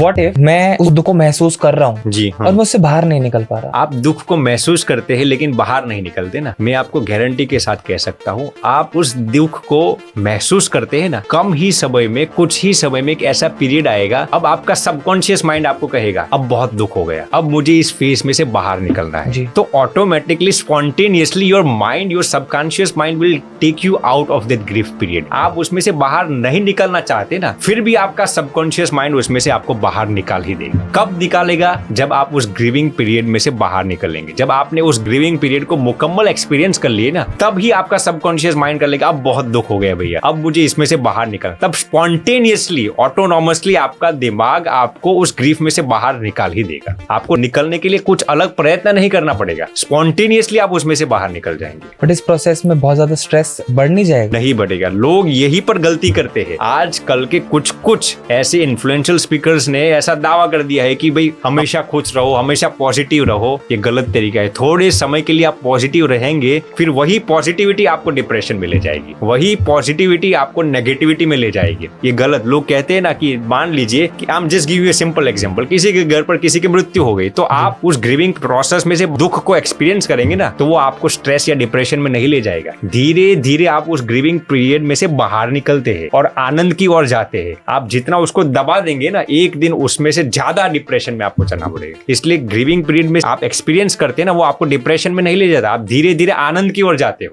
What if मैं उस दुख को महसूस कर रहा हूँ जी हाँ। और मैं उससे बाहर नहीं निकल पा रहा। आप दुख को महसूस करते हैं लेकिन बाहर नहीं निकलते ना, मैं आपको गारंटी के साथ कह सकता हूँ, आप उस दुख को महसूस करते हैं ना, कम ही समय में, कुछ ही समय में एक ऐसा पीरियड आएगा, अब आपका सबकॉन्शियस माइंड आपको कहेगा अब बहुत दुख हो गया, अब मुझे इस फेज में से बाहर निकलना है। तो automatically spontaneously your mind, your subconscious mind will take you out of that grief period. आप उसमें से बाहर नहीं निकलना चाहते ना, फिर भी आपका सबकॉन्शियस माइंड उसमें से आपको बाहर निकाल ही देगा। कब निकालेगा? जब आप उस ग्रीविंग पीरियड में से बाहर निकलेंगे, जब आपने उस ग्रीविंग पीरियड को मुकम्मल एक्सपीरियंस कर लिए ना, तब ही आपका सबकॉन्शियस माइंड कर लेगा अब बहुत दुख हो गया भैया, अब मुझे इसमें से बाहर निकल। तब स्पॉन्टेनियसली, ऑटोनॉमसली आपका दिमाग आपको उस ग्रीफ में से बाहर निकाल ही देगा। आपको निकलने के लिए कुछ अलग प्रयत्न नहीं करना पड़ेगा, स्पॉन्टेनियसली आप उसमें से बाहर निकल जाएंगे। बट इस प्रोसेस में बहुत ज्यादा स्ट्रेस बढ़ नहीं जाएगा? नहीं बढ़ेगा। लोग यही पर गलती करते हैं। आज कल के कुछ ऐसे इन्फ्लुएंशियल स्पीकर्स ने ऐसा दावा कर दिया है कि भाई हमेशा खुश रहो, हमेशा पॉजिटिव रहो। ये गलत तरीका है। थोड़े समय के लिए आप पॉजिटिव रहेंगे, फिर वही पॉजिटिविटी आपको डिप्रेशन में ले जाएगी, वही पॉजिटिविटी आपको नेगेटिविटी में ले जाएगी। ये गलत। लोग कहते हैं ना कि मान लीजिए कि I am just give you a simple example, किसी के घर पर किसी की मृत्यु हो गई, तो आप उस ग्रीविंग प्रोसेस में से दुख को एक्सपीरियंस करेंगे ना, तो वो आपको स्ट्रेस या डिप्रेशन में नहीं ले जाएगा। धीरे धीरे आप उस ग्रीविंग पीरियड में से बाहर निकलते हैं और आनंद की ओर जाते हैं। आप जितना उसको दबा देंगे ना, एक दिन उसमें से ज्यादा डिप्रेशन में आपको चलना पड़ेगा। इसलिए ग्रीविंग पीरियड में आप एक्सपीरियंस करते हैं ना, वो आपको डिप्रेशन में नहीं ले जाता, आप धीरे धीरे आनंद की ओर जाते हो।